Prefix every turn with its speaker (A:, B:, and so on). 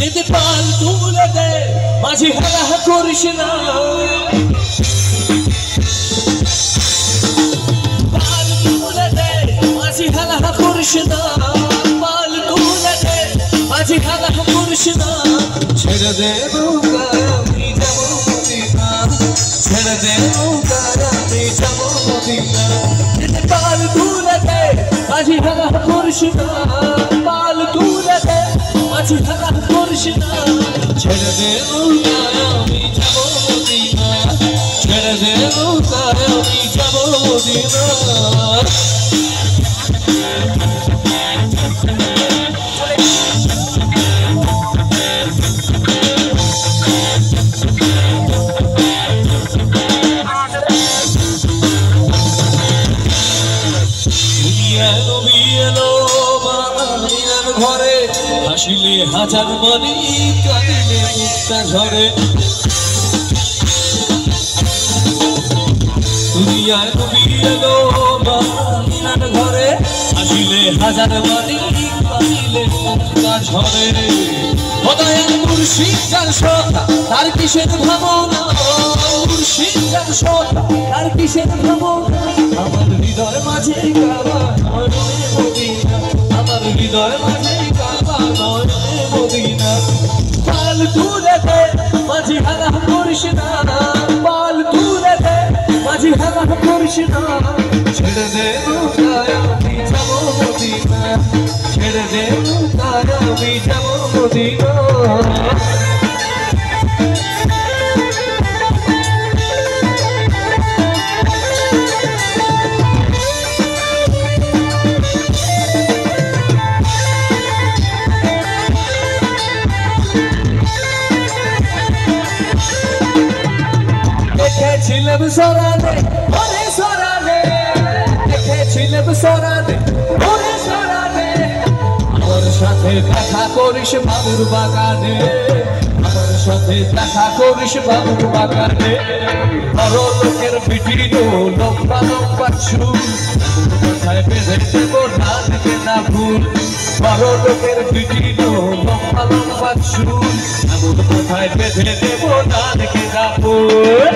A: যদি পাল তুলে দে মাঝি হেলা করিস না, পাল তুলে দে মাঝি হেলা করিস না, পাল তুলে দে মাঝি হেলা করিস না। ছেড়ে দে নৌকায় আমি যাব মদিনা, ছেড়ে দে নৌকায় আমি যাব মদিনা। যদি পাল তুলে দে মাঝি হেলা করিস না, পাল তুলে দে মাঝি হেলা করিস না। ছেড়ে দে নৌকায় আমি যাব মদিনা, ছেড়ে দে নৌকায় আমি যাব মদিনা। ঘরে হাসিলে হাজার মানি, কাঁদিলে মুক্তা ঝরে। দুনিয়ার নবী এলো বাংলার ঘরে, হাসিলে হাজার মানি, কাঁদিলে মুক্তা ঝরে। খোদায়ার মুর্শিদ যার সত্তা তার কিসের ভাবনা, মুর্শিদ যার সত্তা তার কিসের ভাবনা। আমার হৃদয় মাঝে কাবা নয়নে মদিনা, আমার হৃদয় মাঝে কাবা নয়নে মদিনা। পাল তুলে দে মাঝি হেলা করিস না, পাল তুলে দে মাঝি হেলা করিস না। ছেড়ে দে নৌকায় আমি যাব মদিনা, ছেড়ে দে নৌকায় আমি যাব মদিনা। দেখেছিলাম সরানে ওরে সরানে, দেখেছিলাম সরানে ওরে সরানে। আমার সাথে দেখা করিস বাবুর বাগানে, আমার সাথে দেখা করিস বাবুর বাগানে। বড় লোকের বিটির লম্বা লম্বা চুল, কোথায় বেঁধে দেব না দিতে না ভুল। বড় লোকের বিটির লম্বা লম্বা চুল, কোথায় বেঁধে দেব না দিতে না ভুল।